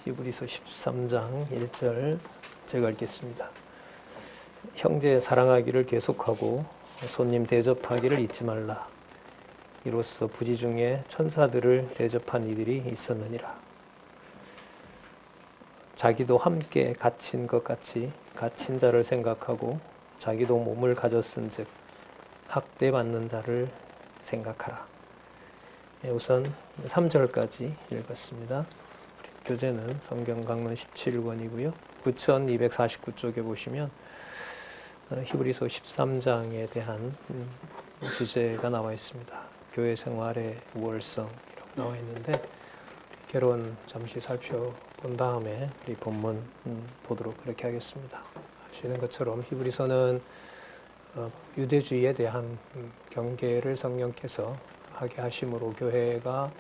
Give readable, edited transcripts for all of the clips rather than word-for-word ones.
히브리서 13장 1절 제가 읽겠습니다. 형제 사랑하기를 계속하고 손님 대접하기를 잊지 말라. 이로써 부지 중에 천사들을 대접한 이들이 있었느니라. 자기도 함께 갇힌 것 같이 갇힌 자를 생각하고 자기도 몸을 가졌은즉 학대받는 자를 생각하라. 우선 3절까지 읽었습니다. 교재는 성경 강론 17권이고요. 9249쪽에 보시면 히브리서 13장에 대한 주제가 나와 있습니다. 교회 생활의 우월성이라고 나와 있는데 결론 잠시 살펴본 다음에 우리 본문 보도록 그렇게 하겠습니다. 아시는 것처럼 히브리서는 유대주의에 대한 경계를 성령께서 하게 하심으로 교회가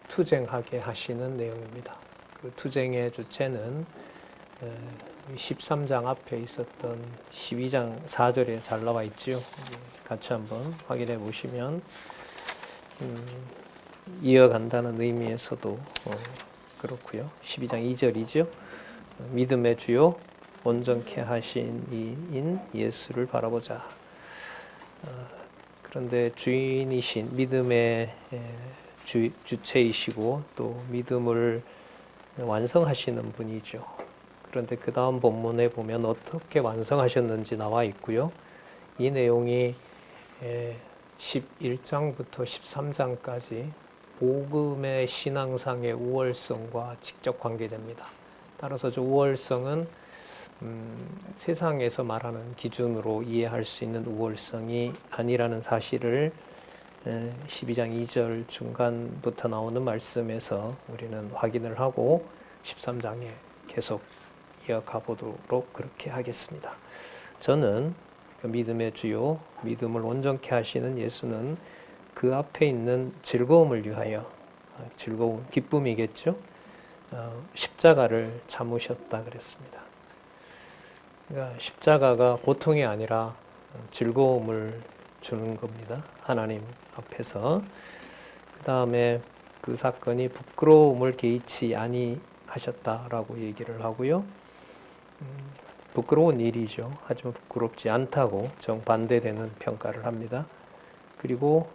투쟁하게 하시는 내용입니다. 그 투쟁의 주체는 13장 앞에 있었던 12장 4절에 잘 나와 있지요. 같이 한번 확인해 보시면 이어간다는 의미에서도 그렇고요. 12장 2절이죠. 믿음의 주요 온전케 하신 이인 예수를 바라보자. 그런데 주인이신 믿음의 주체이시고 또 믿음을 완성하시는 분이죠. 그런데 그 다음 본문에 보면 어떻게 완성하셨는지 나와 있고요. 이 내용이 11장부터 13장까지 복음의 신앙상의 우월성과 직접 관계됩니다. 따라서 저 우월성은 세상에서 말하는 기준으로 이해할 수 있는 우월성이 아니라는 사실을 12장 2절 중간부터 나오는 말씀에서 우리는 확인을 하고 13장에 계속 이어가 보도록 그렇게 하겠습니다. 저는 믿음의 주요, 믿음을 온전케 하시는 예수는 그 앞에 있는 즐거움을 위하여, 즐거움, 기쁨이겠죠? 십자가를 참으셨다 그랬습니다. 그러니까 십자가가 고통이 아니라 즐거움을 주는 겁니다. 하나님 앞에서. 그 다음에 그 사건이 부끄러움을 개의치 아니하셨다라고 얘기를 하고요. 부끄러운 일이죠. 하지만 부끄럽지 않다고 정반대되는 평가를 합니다. 그리고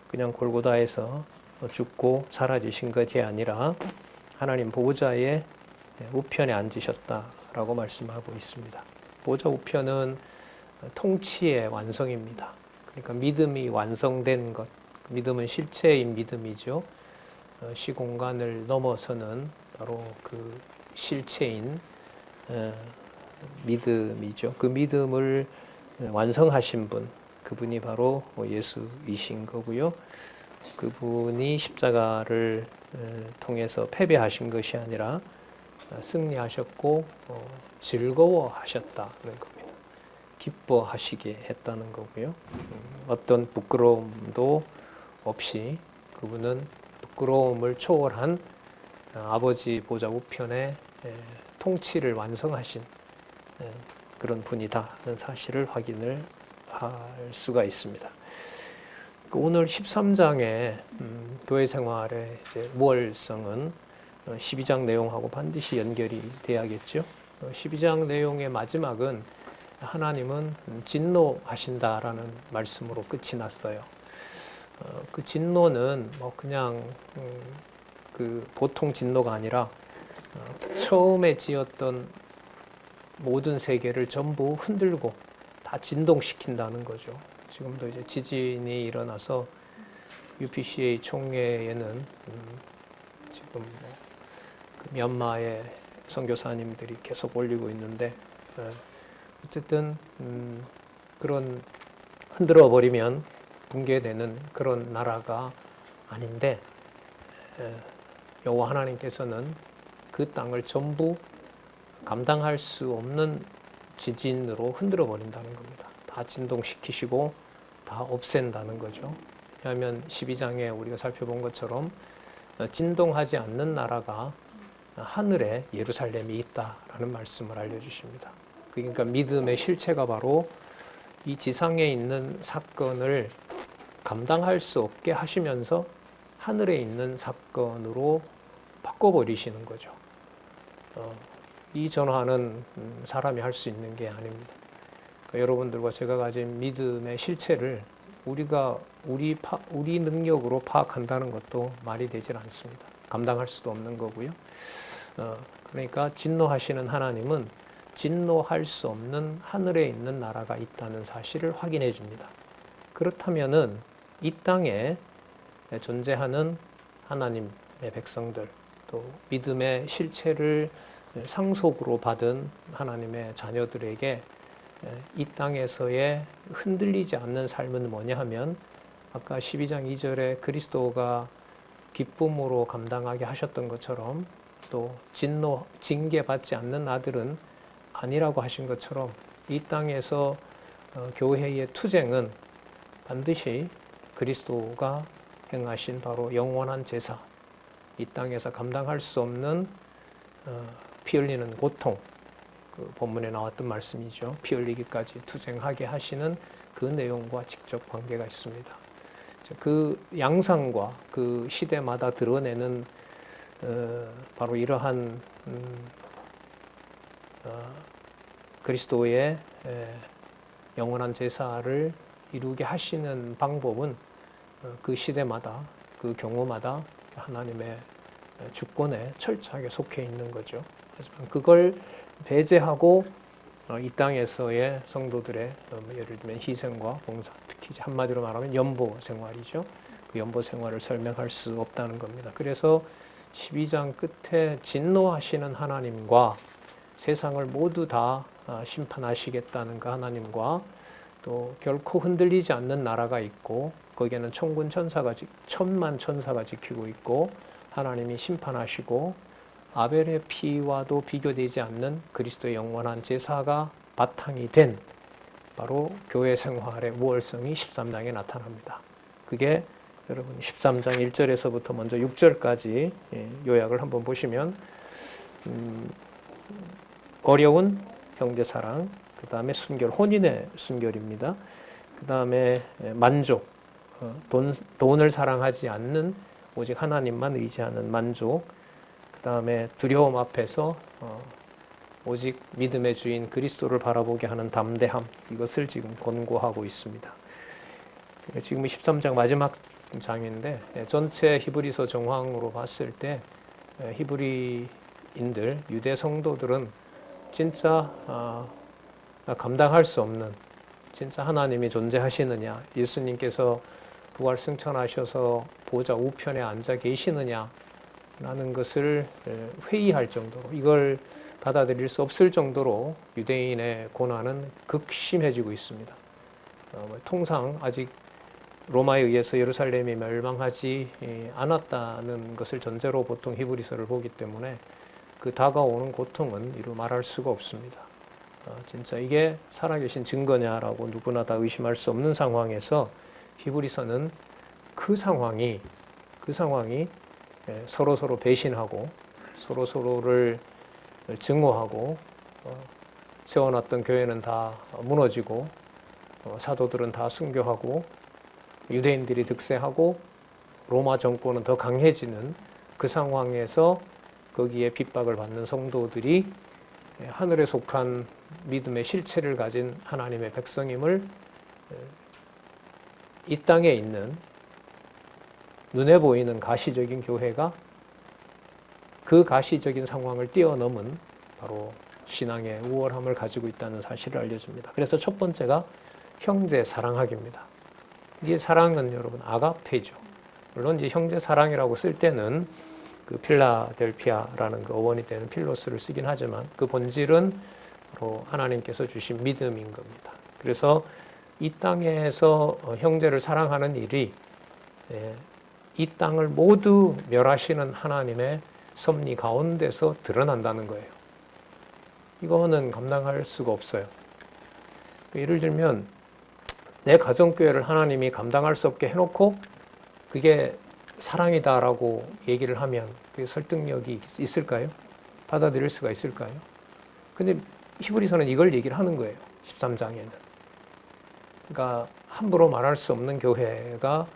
그냥 골고다에서 죽고 사라지신 것이 아니라 하나님 보좌의 우편에 앉으셨다라고 말씀하고 있습니다. 보좌 우편은 통치의 완성입니다. 그러니까 믿음이 완성된 것, 믿음은 실체인 믿음이죠. 시공간을 넘어서는 바로 그 실체인 믿음이죠. 그 믿음을 완성하신 분, 그분이 바로 예수이신 거고요. 그분이 십자가를 통해서 패배하신 것이 아니라 승리하셨고 즐거워하셨다는 겁니다. 기뻐하시게 했다는 거고요. 어떤 부끄러움도 없이 그분은 부끄러움을 초월한 아버지 보좌 우편에 통치를 완성하신 그런 분이다는 사실을 확인을 할 수가 있습니다. 오늘 13장의 교회 생활의 우월성은 12장 내용하고 반드시 연결이 돼야겠죠. 12장 내용의 마지막은 하나님은 진노하신다라는 말씀으로 끝이 났어요. 그 진노는 그냥 그 보통 진노가 아니라 처음에 지었던 모든 세계를 전부 흔들고 다 진동시킨다는 거죠. 지금도 이제 지진이 일어나서 UPCA 총회에는 지금 그 미얀마의 선교사님들이 계속 올리고 있는데 어쨌든 그런 흔들어 버리면 붕괴되는 그런 나라가 아닌데 여호와 하나님께서는 그 땅을 전부 감당할 수 없는 지진으로 흔들어 버린다는 겁니다. 다 진동시키시고 다 없앤다는 거죠. 왜냐하면 12장에 우리가 살펴본 것처럼 진동하지 않는 나라가 하늘에 예루살렘이 있다라는 말씀을 알려주십니다. 그러니까 믿음의 실체가 바로 이 지상에 있는 사건을 감당할 수 없게 하시면서 하늘에 있는 사건으로 바꿔버리시는 거죠. 이 전환은 사람이 할 수 있는 게 아닙니다. 그러니까 여러분들과 제가 가진 믿음의 실체를 우리가 우리 능력으로 파악한다는 것도 말이 되질 않습니다. 감당할 수도 없는 거고요. 그러니까 진노하시는 하나님은 진노할 수 없는 하늘에 있는 나라가 있다는 사실을 확인해 줍니다. 그렇다면은 이 땅에 존재하는 하나님의 백성들, 또 믿음의 실체를 상속으로 받은 하나님의 자녀들에게 이 땅에서의 흔들리지 않는 삶은 뭐냐 하면 아까 12장 2절에 그리스도가 기쁨으로 감당하게 하셨던 것처럼 또 징계받지 않는 아들은 아니라고 하신 것처럼 이 땅에서 교회의 투쟁은 반드시 그리스도가 행하신 바로 영원한 제사, 이 땅에서 감당할 수 없는 피 흘리는 고통, 그 본문에 나왔던 말씀이죠. 피 흘리기까지 투쟁하게 하시는 그 내용과 직접 관계가 있습니다. 그 양상과 그 시대마다 드러내는 바로 이러한 그리스도의 영원한 제사를 이루게 하시는 방법은 그 시대마다 그 경우마다 하나님의 주권에 철저하게 속해 있는 거죠. 하지만 그걸 배제하고 이 땅에서의 성도들의 예를 들면 희생과 봉사, 특히 한마디로 말하면 연보 생활이죠. 그 연보 생활을 설명할 수 없다는 겁니다. 그래서 12장 끝에 진노하시는 하나님과 세상을 모두 다 심판하시겠다는 그 하나님과 또 결코 흔들리지 않는 나라가 있고 거기에는 천만 천사가 지키고 있고 하나님이 심판하시고 아벨의 피와도 비교되지 않는 그리스도의 영원한 제사가 바탕이 된 바로 교회 생활의 우월성이 13장에 나타납니다. 그게 여러분 13장 1절에서부터 먼저 6절까지 요약을 한번 보시면 어려운 형제사랑, 그 다음에 순결, 혼인의 순결입니다. 그 다음에 만족, 돈을 사랑하지 않는 오직 하나님만 의지하는 만족, 그 다음에 두려움 앞에서 오직 믿음의 주인 그리스도를 바라보게 하는 담대함, 이것을 지금 권고하고 있습니다. 지금 13장 마지막 장인데 전체 히브리서 정황으로 봤을 때 히브리인들, 유대 성도들은 진짜 감당할 수 없는, 진짜 하나님이 존재하시느냐, 예수님께서 부활 승천하셔서 보좌 우편에 앉아 계시느냐 라는 것을 회의할 정도로, 이걸 받아들일 수 없을 정도로 유대인의 고난은 극심해지고 있습니다. 통상 아직 로마에 의해서 예루살렘이 멸망하지 않았다는 것을 전제로 보통 히브리서를 보기 때문에 그 다가오는 고통은 이루 말할 수가 없습니다. 진짜 이게 살아계신 증거냐라고 누구나 다 의심할 수 없는 상황에서 히브리서는 그 상황이 서로 배신하고 서로를 증오하고 세워놨던 교회는 다 무너지고 사도들은 다 순교하고 유대인들이 득세하고 로마 정권은 더 강해지는 그 상황에서 거기에 핍박을 받는 성도들이 하늘에 속한 믿음의 실체를 가진 하나님의 백성임을 이 땅에 있는 눈에 보이는 가시적인 교회가 그 가시적인 상황을 뛰어넘은 바로 신앙의 우월함을 가지고 있다는 사실을 알려줍니다. 그래서 첫 번째가 형제 사랑하기입니다. 이 사랑은 여러분 아가페죠. 물론 이제 형제 사랑이라고 쓸 때는 그 필라델피아라는 그 어원이 되는 필로스를 쓰긴 하지만 그 본질은 바로 하나님께서 주신 믿음인 겁니다. 그래서 이 땅에서 형제를 사랑하는 일이 이 땅을 모두 멸하시는 하나님의 섭리 가운데서 드러난다는 거예요. 이거는 감당할 수가 없어요. 예를 들면 내 가정교회를 하나님이 감당할 수 없게 해놓고 그게 사랑이다라고 얘기를 하면 그게 설득력이 있을까요? 받아들일 수가 있을까요? 근데 히브리서는 이걸 얘기를 하는 거예요. 13장에는. 그러니까 함부로 말할 수 없는 교회가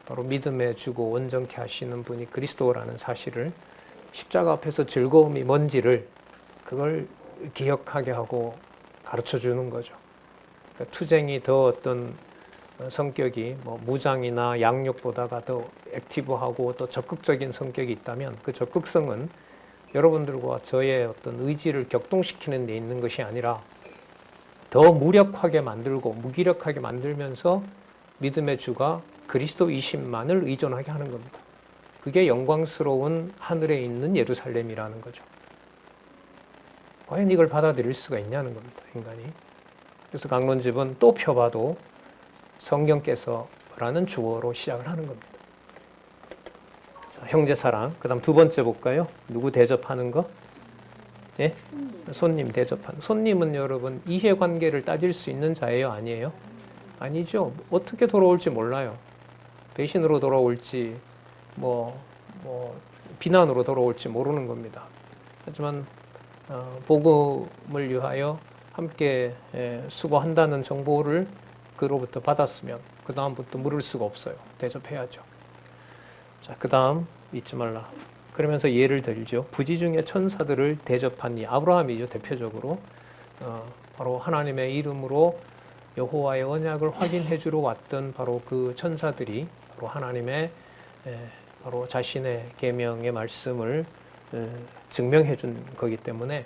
바로 믿음의 주고 온전케 하시는 분이 그리스도라는 사실을 십자가 앞에서 즐거움이 뭔지를 그걸 기억하게 하고 가르쳐 주는 거죠. 그러니까 투쟁이 더 어떤 성격이 뭐 무장이나 양육보다가 더 액티브하고 또 적극적인 성격이 있다면 그 적극성은 여러분들과 저의 어떤 의지를 격동시키는 데 있는 것이 아니라 더 무력하게 만들고 무기력하게 만들면서 믿음의 주가 그리스도이심만을 의존하게 하는 겁니다. 그게 영광스러운 하늘에 있는 예루살렘이라는 거죠. 과연 이걸 받아들일 수가 있냐는 겁니다, 인간이. 그래서 강론집은 또 펴봐도 성경께서라는 주어로 시작을 하는 겁니다. 자, 형제사랑. 그 다음 두 번째 볼까요? 누구 대접하는 거? 예? 손님 대접하는. 손님은 여러분 이해관계를 따질 수 있는 자예요? 아니에요? 아니죠. 어떻게 돌아올지 몰라요. 배신으로 돌아올지 비난으로 돌아올지 모르는 겁니다. 하지만 복음을 위하여 함께 수고한다는 정보를 그로부터 받았으면 그 다음부터 물을 수가 없어요. 대접해야죠. 자, 그 다음 잊지 말라. 그러면서 예를 들죠. 부지 중에 천사들을 대접한 이 아브라함이죠. 대표적으로 바로 하나님의 이름으로 여호와의 언약을 확인해 주러 왔던 바로 그 천사들이 바로 하나님의 바로 자신의 계명의 말씀을 증명해 준 거기 때문에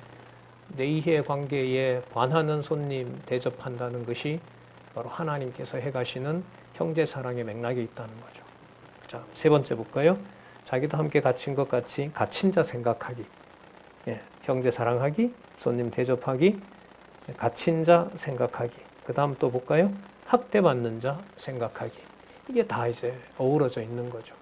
내 이해 관계에 관하는 손님 대접한다는 것이 바로 하나님께서 해가시는 형제 사랑의 맥락에 있다는 거죠. 자, 세 번째 볼까요? 자기도 함께 갇힌 것 같이 갇힌 자 생각하기. 예, 형제 사랑하기, 손님 대접하기, 갇힌 자 생각하기. 그 다음 또 볼까요? 학대받는 자 생각하기. 이게 다 이제 어우러져 있는 거죠.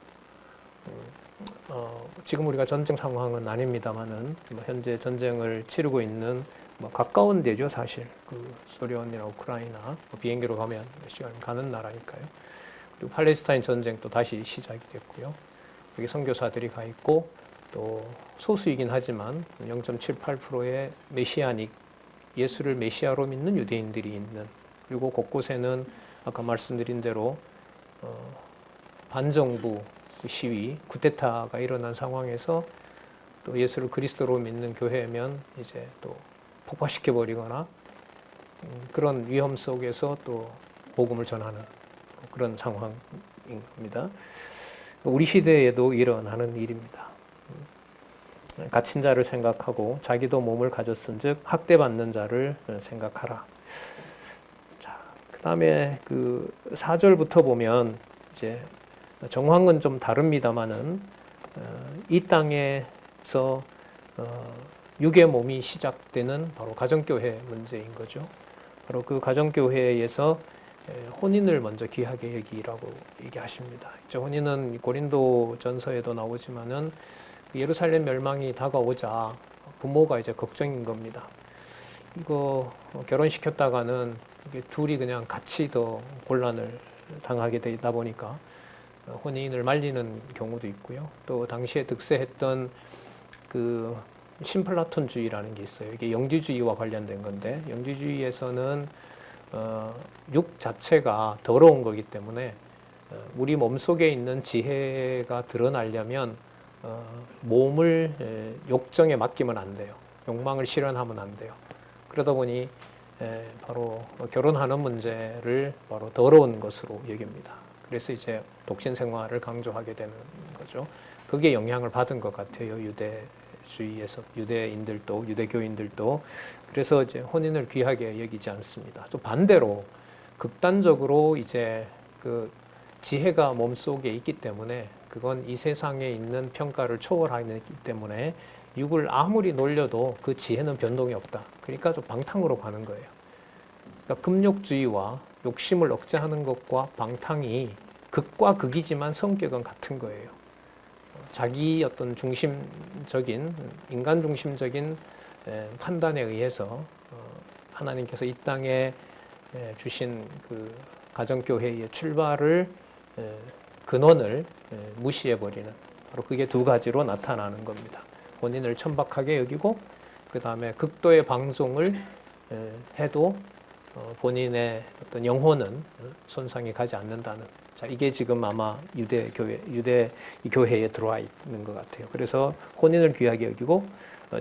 지금 우리가 전쟁 상황은 아닙니다만은 현재 전쟁을 치르고 있는 가까운 데죠, 사실. 그 소련이나 우크라이나 비행기로 가면 몇 시간 가는 나라니까요. 그리고 팔레스타인 전쟁도 다시 시작이 됐고요. 여기 선교사들이 가 있고 또 소수이긴 하지만 0.78%의 메시아닉 예수를 메시아로 믿는 유대인들이 있는, 그리고 곳곳에는 아까 말씀드린 대로 반정부 시위, 쿠데타가 일어난 상황에서 또 예수를 그리스도로 믿는 교회면 이제 또 폭파시켜 버리거나 그런 위험 속에서 또 복음을 전하는 그런 상황인 겁니다. 우리 시대에도 일어나는 일입니다. 갇힌 자를 생각하고 자기도 몸을 가졌은즉 학대받는 자를 생각하라. 자, 그다음에 그 4절부터 보면 이제 정황은 좀 다릅니다만은 이 땅에서 육의 몸이 시작되는 바로 가정교회 문제인 거죠. 바로 그 가정교회에서 혼인을 먼저 귀하게 여기라고 얘기하십니다. 혼인은 고린도 전서에도 나오지만은 예루살렘 멸망이 다가오자 부모가 이제 걱정인 겁니다. 이거 결혼시켰다가는 이게 둘이 그냥 같이 더 곤란을 당하게 되다 보니까 혼인을 말리는 경우도 있고요. 또 당시에 득세했던 그 신플라톤주의라는 게 있어요. 이게 영지주의와 관련된 건데, 영지주의에서는 육 자체가 더러운 거기 때문에 우리 몸속에 있는 지혜가 드러나려면 몸을 욕정에 맡기면 안 돼요. 욕망을 실현하면 안 돼요. 그러다 보니 바로 결혼하는 문제를 바로 더러운 것으로 여깁니다. 그래서 이제 독신 생활을 강조하게 되는 거죠. 그게 영향을 받은 것 같아요. 유대주의에서 유대인들도 유대교인들도. 그래서 이제 혼인을 귀하게 여기지 않습니다. 또 반대로 극단적으로 이제 그 지혜가 몸속에 있기 때문에 그건 이 세상에 있는 평가를 초월하기 때문에 육을 아무리 놀려도 그 지혜는 변동이 없다. 그러니까 좀 방탕으로 가는 거예요. 그러니까 금욕주의와 욕심을 억제하는 것과 방탕이 극과 극이지만 성격은 같은 거예요. 자기 어떤 중심적인, 인간 중심적인 판단에 의해서 하나님께서 이 땅에 주신 그 가정교회의 출발을 근원을 무시해버리는, 바로 그게 두 가지로 나타나는 겁니다. 본인을 천박하게 여기고 그 다음에 극도의 방종을 해도 본인의 어떤 영혼은 손상이 가지 않는다는. 자, 이게 지금 아마 유대 교회에 들어와 있는 것 같아요. 그래서 혼인을 귀하게 여기고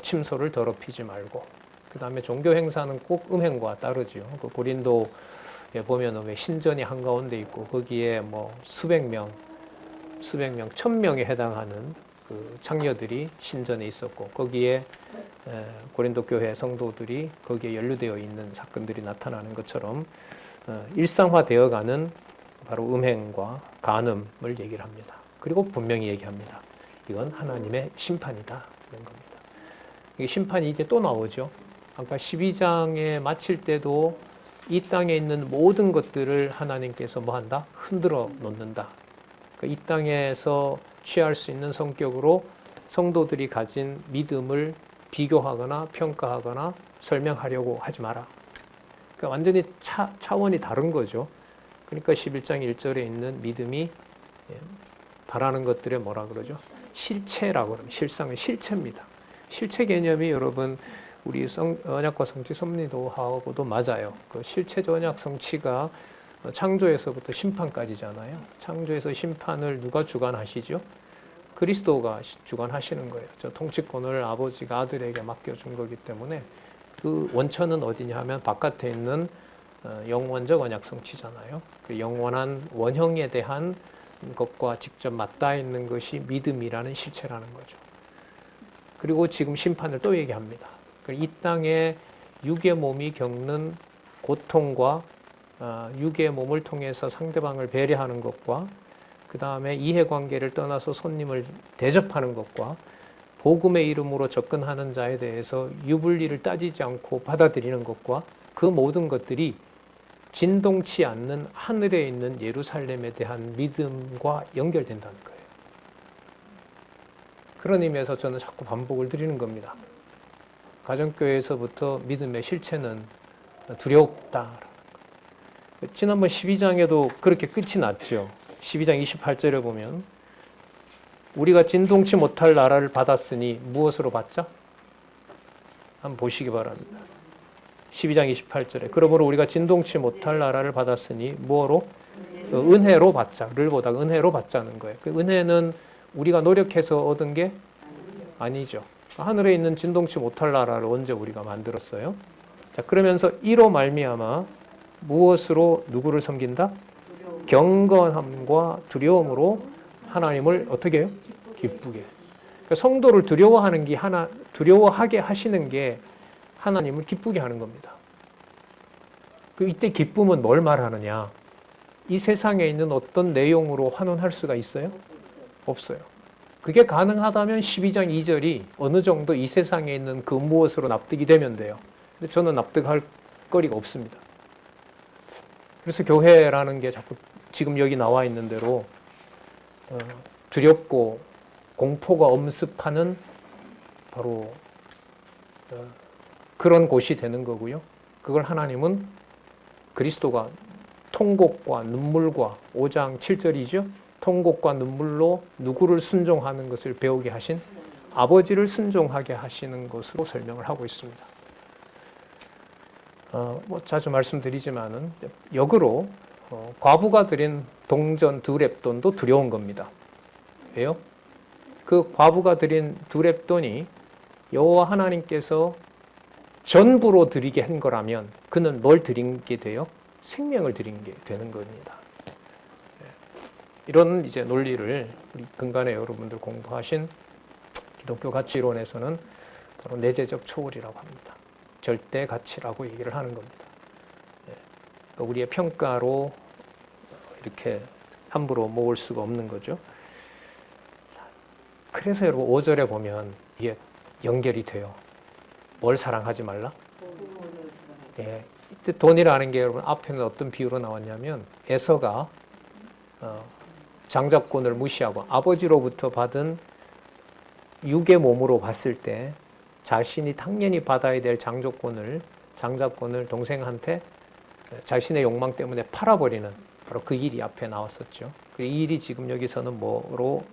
침소를 더럽히지 말고. 그 다음에 종교 행사는 꼭 음행과 따르지요. 그 고린도에 보면은 왜 신전이 한가운데 있고 거기에 뭐 수백 명, 1000명에 해당하는 그 창녀들이 신전에 있었고 거기에 고린도 교회 성도들이 거기에 연루되어 있는 사건들이 나타나는 것처럼 일상화되어가는 바로 음행과 간음을 얘기를 합니다. 그리고 분명히 얘기합니다. 이건 하나님의 심판이다. 이런 겁니다. 이게 심판이 이제 또 나오죠. 아까 12장에 마칠 때도 이 땅에 있는 모든 것들을 하나님께서 뭐 한다? 흔들어 놓는다. 그러니까 이 땅에서 취할 수 있는 성격으로 성도들이 가진 믿음을 비교하거나 평가하거나 설명하려고 하지 마라. 그러니까 완전히 차원이 다른 거죠. 그러니까 11장 1절에 있는 믿음이 바라는 것들의 뭐라 그러죠? 실체라고 그러면 실상은 실체입니다. 실체 개념이 여러분 우리 언약과 성취 섭리도하고도 맞아요. 그 실체적 언약 성취가 창조에서부터 심판까지잖아요. 창조에서 심판을 누가 주관하시죠? 그리스도가 주관하시는 거예요. 저 통치권을 아버지가 아들에게 맡겨준 거기 때문에 그 원천은 어디냐 하면 바깥에 있는 영원적 언약 성취잖아요. 그 영원한 원형에 대한 것과 직접 맞닿아 있는 것이 믿음이라는 실체라는 거죠. 그리고 지금 심판을 또 얘기합니다. 이 땅에 육의 몸이 겪는 고통과 육의 몸을 통해서 상대방을 배려하는 것과 그 다음에 이해관계를 떠나서 손님을 대접하는 것과 복음의 이름으로 접근하는 자에 대해서 유불리를 따지지 않고 받아들이는 것과 그 모든 것들이 진동치 않는 하늘에 있는 예루살렘에 대한 믿음과 연결된다는 거예요. 그런 의미에서 저는 자꾸 반복을 드리는 겁니다. 가정교회에서부터 믿음의 실체는 두렵다. 지난번 12장에도 그렇게 끝이 났죠. 12장 28절에 보면 우리가 진동치 못할 나라를 받았으니 무엇으로 받자? 한번 보시기 바랍니다. 12장 28절에 그러므로 우리가 진동치 못할 나라를 받았으니 뭐로? 은혜로 받자. 를 보다 은혜로 받자는 거예요. 그 은혜는 우리가 노력해서 얻은 게 아니죠. 하늘에 있는 진동치 못할 나라를 언제 우리가 만들었어요? 자, 그러면서 이로 말미암아 무엇으로 누구를 섬긴다? 경건함과 두려움으로 하나님을 어떻게 해요? 기쁘게. 그러니까 성도를 두려워하게 하시는 게 하나님을 기쁘게 하는 겁니다. 이때 기쁨은 뭘 말하느냐? 이 세상에 있는 어떤 내용으로 환원할 수가 있어요? 없어요. 그게 가능하다면 12장 2절이 어느 정도 이 세상에 있는 그 무엇으로 납득이 되면 돼요. 근데 저는 납득할 거리가 없습니다. 그래서 교회라는 게 자꾸 지금 여기 나와 있는 대로 두렵고 공포가 엄습하는 바로 그런 곳이 되는 거고요. 그걸 하나님은 그리스도가 통곡과 눈물과 5장 7절이죠. 통곡과 눈물로 누구를 순종하는 것을 배우게 하신 아버지를 순종하게 하시는 것으로 설명을 하고 있습니다. 자주 말씀드리지만은 역으로 과부가 드린 동전 2렙돈도 두려운 겁니다. 왜요? 그 과부가 드린 2렙돈이 여호와 하나님께서 전부로 드리게 한 거라면 그는 뭘 드린 게 돼요? 생명을 드린 게 되는 겁니다. 이런 이제 논리를 우리 근간에 여러분들 공부하신 기독교 가치론에서는 바로 내재적 초월이라고 합니다. 절대 가치라고 얘기를 하는 겁니다. 그러니까 우리의 평가로 이렇게 함부로 모을 수가 없는 거죠. 그래서 여러분 5절에 보면 이게 연결이 돼요. 뭘 사랑하지 말라? 예, 이때 돈이라는 게 여러분 앞에는 어떤 비유로 나왔냐면 에서가 장자권을 무시하고 아버지로부터 받은 육의 몸으로 봤을 때 자신이 당연히 받아야 될 장자권을 동생한테 자신의 욕망 때문에 팔아버리는 바로 그 일이 앞에 나왔었죠. 이 일이 지금 여기서는 뭐로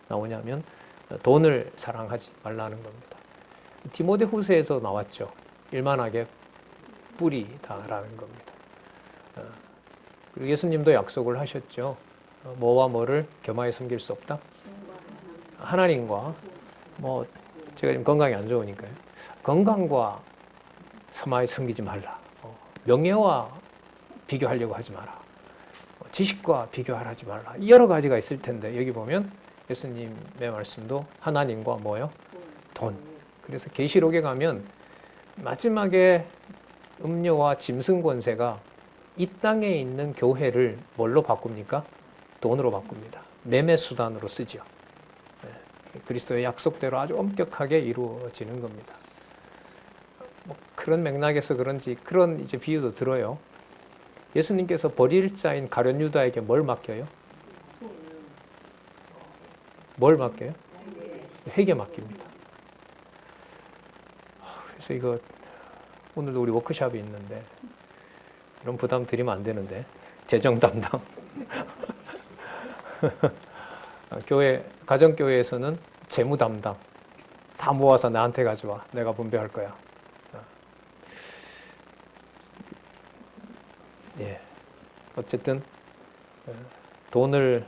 나오냐면 돈을 사랑하지 말라는 겁니다. 디모데 후서에서 나왔죠. 일만하게 뿌리다라는 겁니다. 그리고 예수님도 약속을 하셨죠. 뭐와 뭐를 겸하여 섬길 수 없다? 하나님과 제가 지금 건강이 안 좋으니까요. 건강과 겸하여 섬기지 말라. 명예와 비교하려고 하지 마라. 지식과 비교하지 말라. 여러 가지가 있을 텐데 여기 보면 예수님의 말씀도 하나님과 뭐요? 돈. 그래서 계시록에 가면 마지막에 음료와 짐승 권세가 이 땅에 있는 교회를 뭘로 바꿉니까? 돈으로 바꿉니다. 매매 수단으로 쓰죠. 그리스도의 약속대로 아주 엄격하게 이루어지는 겁니다. 그런 맥락에서 그런지 그런 이제 비유도 들어요. 예수님께서 버릴 자인 가룟 유다에게 뭘 맡겨요? 뭘 맡겨요? 회개 맡깁니다. 그래서 이거 오늘도 우리 워크숍이 있는데 이런 부담 드리면 안 되는데 재정 담당 교회 가정교회에서는 재무 담당 다 모아서 나한테 가져와. 내가 분배할 거야. 예. 어쨌든 돈을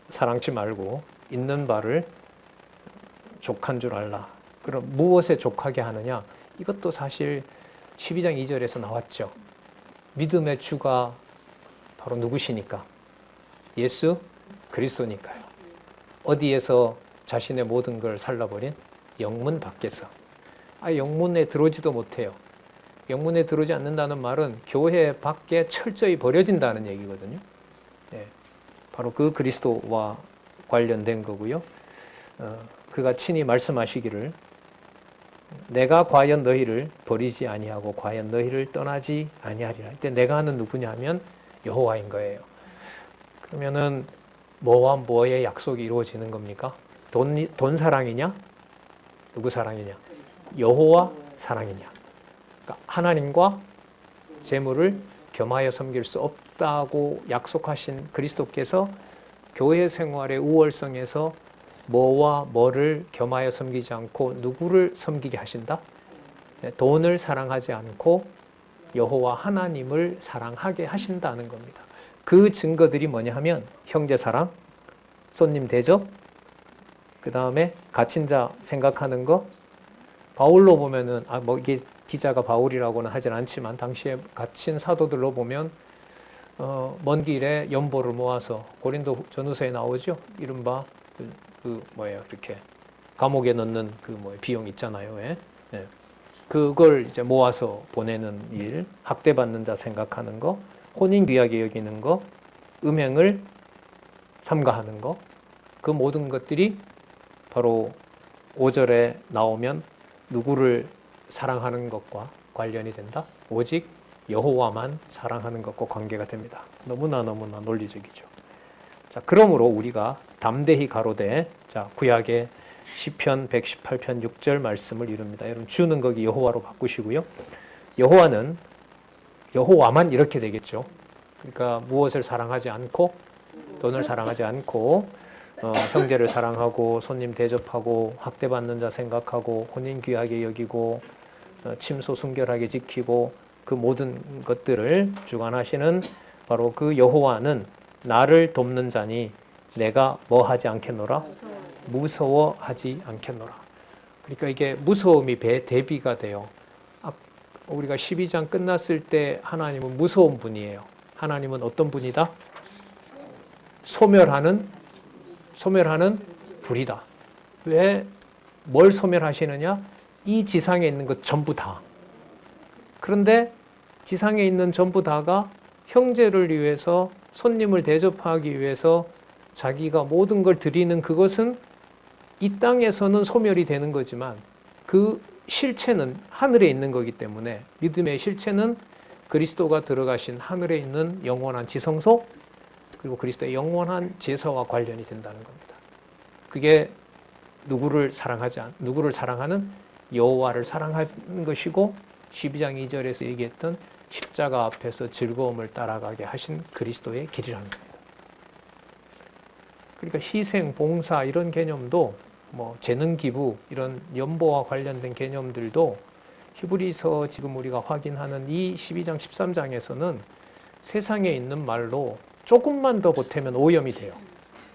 사랑치 말고 있는 바를 족한 줄 알라. 그럼 무엇에 족하게 하느냐? 이것도 사실 12장 2절에서 나왔죠. 믿음의 주가 바로 누구시니까? 예수 그리스도니까요. 어디에서 자신의 모든 걸 살라버린? 영문 밖에서. 영문에 들어오지도 못해요. 영문에 들어오지 않는다는 말은 교회 밖에 철저히 버려진다는 얘기거든요. 네, 바로 그 그리스도와 관련된 거고요. 그가 친히 말씀하시기를 내가 과연 너희를 버리지 아니하고 과연 너희를 떠나지 아니하리라. 이때 내가는 누구냐면 여호와인 거예요. 그러면은 뭐와 뭐의 약속이 이루어지는 겁니까? 돈 사랑이냐? 누구 사랑이냐? 여호와 사랑이냐? 그러니까 하나님과 재물을 겸하여 섬길 수 없다고 약속하신 그리스도께서 교회 생활의 우월성에서 뭐와 뭐를 겸하여 섬기지 않고 누구를 섬기게 하신다? 돈을 사랑하지 않고 여호와 하나님을 사랑하게 하신다는 겁니다. 그 증거들이 뭐냐 하면 형제 사랑, 손님 대접, 그 다음에 갇힌 자 생각하는 거. 바울로 보면은 이게 기자가 바울이라고는 하진 않지만 당시에 갇힌 사도들로 보면 먼 길에 연보를 모아서 고린도 전후서에 나오죠. 이른바 이렇게 감옥에 넣는 비용 있잖아요. 예? 예. 그걸 이제 모아서 보내는 일, 학대받는 자 생각하는 거, 혼인 귀하게 여기는 거, 음행을 삼가하는 거, 그 모든 것들이 바로 5절에 나오면 누구를 사랑하는 것과 관련이 된다? 오직 여호와만 사랑하는 것과 관계가 됩니다. 너무나 논리적이죠. 자, 그러므로 우리가 담대히 가로되, 자, 구약의 시편 118편 6절 말씀을 이룹니다. 여러분 주는 거기 여호와로 바꾸시고요. 여호와만 이렇게 되겠죠. 그러니까 무엇을 사랑하지 않고 돈을 사랑하지 않고 형제를 사랑하고 손님 대접하고 학대받는 자 생각하고 혼인 귀하게 여기고 침소 순결하게 지키고 그 모든 것들을 주관하시는 바로 그 여호와는 나를 돕는 자니 내가 뭐 하지 않겠노라? 무서워하지 않겠노라. 그러니까 이게 무서움이 대비가 돼요. 우리가 12장 끝났을 때 하나님은 무서운 분이에요. 하나님은 어떤 분이다? 소멸하는 불이다. 왜? 뭘 소멸하시느냐? 이 지상에 있는 것 전부 다. 그런데 지상에 있는 전부 다가 형제를 위해서 손님을 대접하기 위해서 자기가 모든 걸 드리는 그것은 이 땅에서는 소멸이 되는 거지만 그 실체는 하늘에 있는 거기 때문에 믿음의 실체는 그리스도가 들어가신 하늘에 있는 영원한 지성소 그리고 그리스도의 영원한 제사와 관련이 된다는 겁니다. 그게 누구를 사랑하는 여호와를 사랑하는 것이고 12장 2절에서 얘기했던 십자가 앞에서 즐거움을 따라가게 하신 그리스도의 길이라는 겁니다. 그러니까 희생, 봉사 이런 개념도 재능 기부 이런 연보와 관련된 개념들도 히브리서 지금 우리가 확인하는 이 12장 13장에서는 세상에 있는 말로 조금만 더 보태면 오염이 돼요.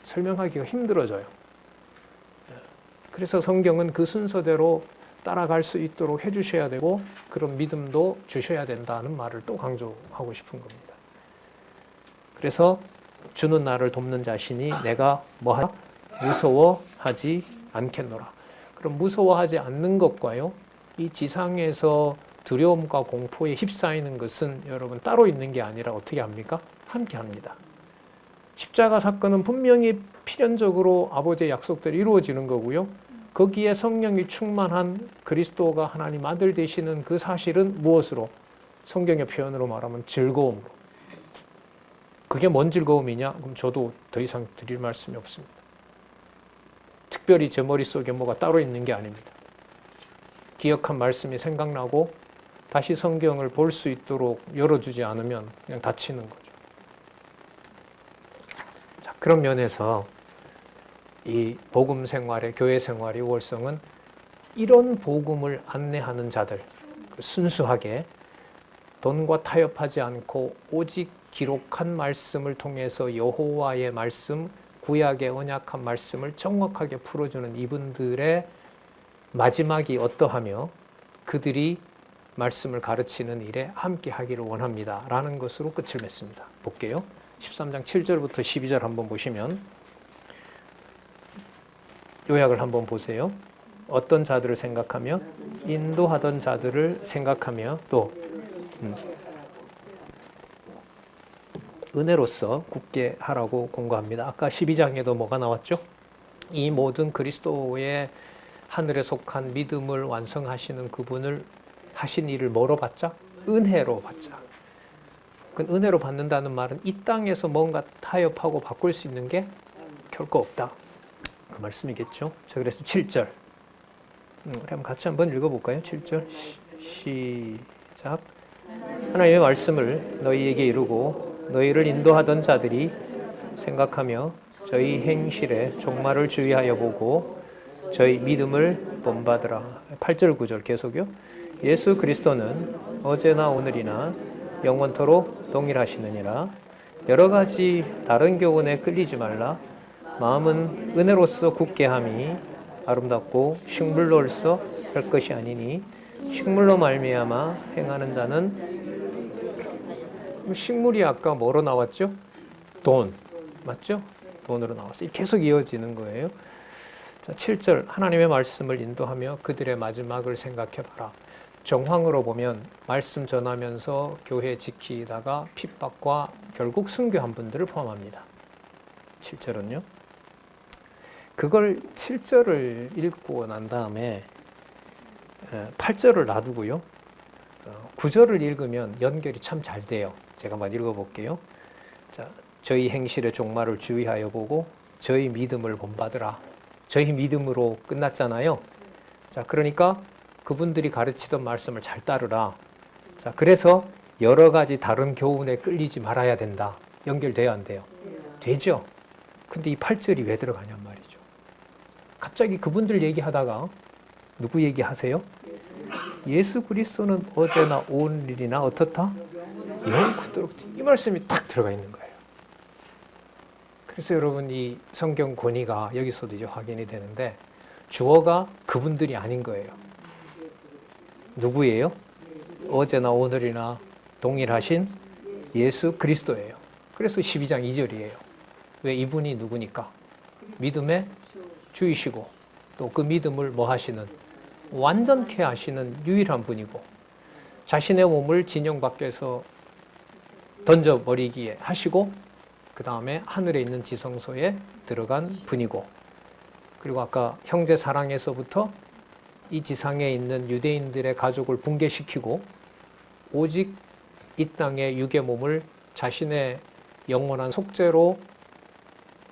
설명하기가 힘들어져요. 그래서 성경은 그 순서대로 따라갈 수 있도록 해주셔야 되고 그런 믿음도 주셔야 된다는 말을 또 강조하고 싶은 겁니다. 그래서 주는 나를 돕는 자신이 내가 뭐하냐? 무서워하지 않겠노라. 그럼 무서워하지 않는 것과요, 이 지상에서 두려움과 공포에 휩싸이는 것은 여러분 따로 있는 게 아니라 어떻게 합니까? 함께 합니다. 십자가 사건은 분명히 필연적으로 아버지의 약속대로 이루어지는 거고요. 거기에 성령이 충만한 그리스도가 하나님 아들 되시는 그 사실은 무엇으로? 성경의 표현으로 말하면 즐거움으로. 그게 뭔 즐거움이냐? 그럼 저도 더 이상 드릴 말씀이 없습니다. 특별히 제 머릿속에 뭐가 따로 있는 게 아닙니다. 기억한 말씀이 생각나고 다시 성경을 볼 수 있도록 열어주지 않으면 그냥 닫히는 거죠. 자, 그런 면에서 이 복음 생활의 교회 생활의 우월성은 이런 복음을 안내하는 자들, 순수하게 돈과 타협하지 않고 오직 기록한 말씀을 통해서 여호와의 말씀, 구약의 언약한 말씀을 정확하게 풀어주는 이분들의 마지막이 어떠하며 그들이 말씀을 가르치는 일에 함께 하기를 원합니다. 라는 것으로 끝을 맺습니다. 볼게요. 13장 7절부터 12절 한번 보시면 요약을 한번 보세요. 어떤 자들을 생각하며 인도하던 자들을 생각하며 또 은혜로서 굳게 하라고 공고합니다. 아까 12장에도 뭐가 나왔죠? 이 모든 그리스도의 하늘에 속한 믿음을 완성하시는 그분을 하신 일을 뭐로 받자? 은혜로 받자. 그 은혜로 받는다는 말은 이 땅에서 뭔가 타협하고 바꿀 수 있는 게 결코 없다. 그 말씀이겠죠. 자, 그래서 7절. 그럼 같이 한번 읽어볼까요? 7절 시작. 하나님의 말씀을 너희에게 이루고 너희를 인도하던 자들이 생각하며 저희 행실에 종말을 주의하여 보고 저희 믿음을 본받으라. 8절 9절 계속요. 예수 그리스도는 어제나 오늘이나 영원토록 동일하시느니라. 여러 가지 다른 교훈에 끌리지 말라. 마음은 은혜로서 굳게 함이 아름답고 식물로서 할 것이 아니니 식물로 말미암아 행하는 자는 식물이 아까 뭐로 나왔죠? 돈. 맞죠? 돈으로 나왔어요. 계속 이어지는 거예요. 자, 7절 하나님의 말씀을 인도하며 그들의 마지막을 생각해봐라. 정황으로 보면 말씀 전하면서 교회 지키다가 핍박과 결국 순교한 분들을 포함합니다. 7절은요. 그걸 7절을 읽고 난 다음에 8절을 놔두고요. 9절을 읽으면 연결이 참 잘 돼요. 제가 한번 읽어볼게요. 자, 저희 행실의 종말을 주의하여 보고 저희 믿음을 본받으라. 저희 믿음으로 끝났잖아요. 자, 그러니까 그분들이 가르치던 말씀을 잘 따르라. 자, 그래서 여러 가지 다른 교훈에 끌리지 말아야 된다. 연결돼야 안 돼요? 되죠. 근데 이 8절이 왜 들어가냔 말이죠. 갑자기 그분들 얘기하다가 누구 얘기하세요? 예수 그리스도는 어제나 오늘이나 어떻다? 영원토록. 이 말씀이 딱 들어가 있는 거예요. 그래서 여러분 이 성경 권위가 여기서도 이제 확인이 되는데 주어가 그분들이 아닌 거예요. 누구예요? 어제나 오늘이나 동일하신 예수 그리스도예요. 그래서 12장 2절이에요. 왜? 이분이 누구니까? 믿음의 주이시고 또 그 믿음을 뭐 하시는? 완전케 하시는 유일한 분이고 자신의 몸을 진영 밖에서 던져버리기에 하시고 그 다음에 하늘에 있는 지성소에 들어간 분이고 그리고 아까 형제 사랑에서부터 이 지상에 있는 유대인들의 가족을 붕괴시키고 오직 이 땅의 육의 몸을 자신의 영원한 속죄로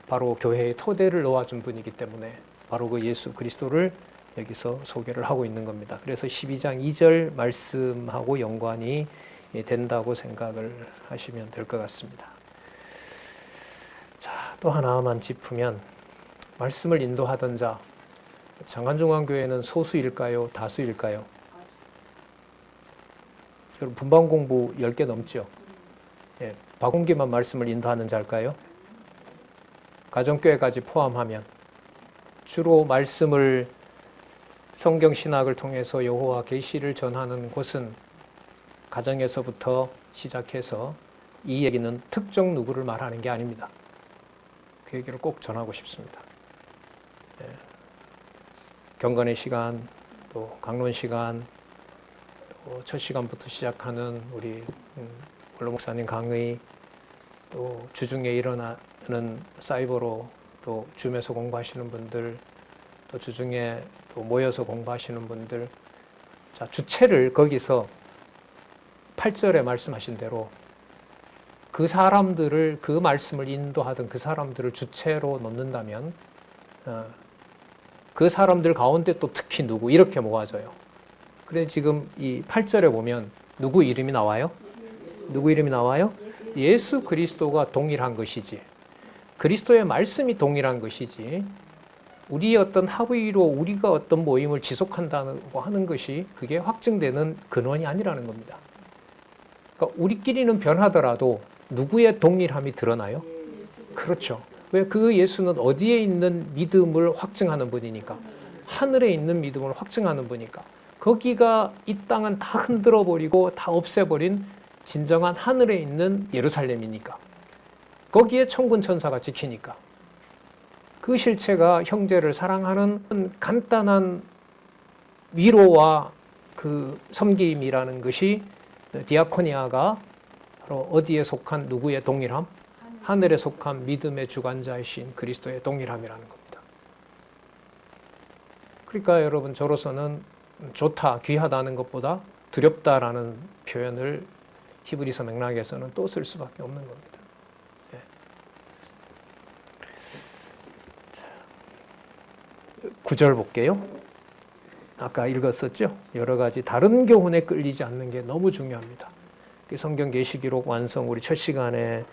바로 교회의 토대를 놓아준 분이기 때문에 바로 그 예수 그리스도를 여기서 소개를 하고 있는 겁니다. 그래서 12장 2절 말씀하고 연관이 된다고 생각을 하시면 될 것 같습니다. 자, 또 하나만 짚으면 말씀을 인도하던 자, 장안중앙교회는 소수일까요? 다수일까요? 여러분 분반 공부 10개 넘죠? 예, 박홍기만 말씀을 인도하는 자일까요? 가정교회까지 포함하면 주로 말씀을 성경 신학을 통해서 여호와 계시를 전하는 곳은 가정에서부터 시작해서 이 얘기는 특정 누구를 말하는 게 아닙니다. 그 얘기를 꼭 전하고 싶습니다. 예. 경건의 시간, 또 강론 시간, 또 첫 시간부터 시작하는 우리 원로 목사님 강의, 또 주중에 일어나는 사이버로 또 줌에서 공부하시는 분들, 또 주중에 또 모여서 공부하시는 분들, 자, 주체를 거기서 8절에 말씀하신 대로 그 사람들을, 그 말씀을 인도하던 그 사람들을 주체로 놓는다면 그 사람들 가운데 또 특히 누구 이렇게 모아져요. 그래서 지금 이 8절에 보면 누구 이름이 나와요? 누구 이름이 나와요? 예수 그리스도가 동일한 것이지, 그리스도의 말씀이 동일한 것이지, 우리의 어떤 합의로 우리가 어떤 모임을 지속한다고 하는 것이 그게 확증되는 근원이 아니라는 겁니다. 그러니까 우리끼리는 변하더라도 누구의 동일함이 드러나요? 그렇죠. 왜? 그 예수는 어디에 있는 믿음을 확증하는 분이니까, 하늘에 있는 믿음을 확증하는 분이니까, 거기가 이 땅은 다 흔들어버리고 다 없애버린 진정한 하늘에 있는 예루살렘이니까, 거기에 천군 천사가 지키니까, 그 실체가 형제를 사랑하는 간단한 위로와 그 섬김이라는 것이 디아코니아가 바로 어디에 속한 누구의 동일함? 하늘에 속한 믿음의 주관자이신 그리스도의 동일함이라는 겁니다. 그러니까 여러분, 저로서는 좋다, 귀하다는 것보다 두렵다라는 표현을 히브리서 맥락에서는 또 쓸 수밖에 없는 겁니다. 예. 9절 볼게요. 아까 읽었었죠? 여러 가지 다른 교훈에 끌리지 않는 게 너무 중요합니다. 성경 계시기록 완성, 우리 첫 시간에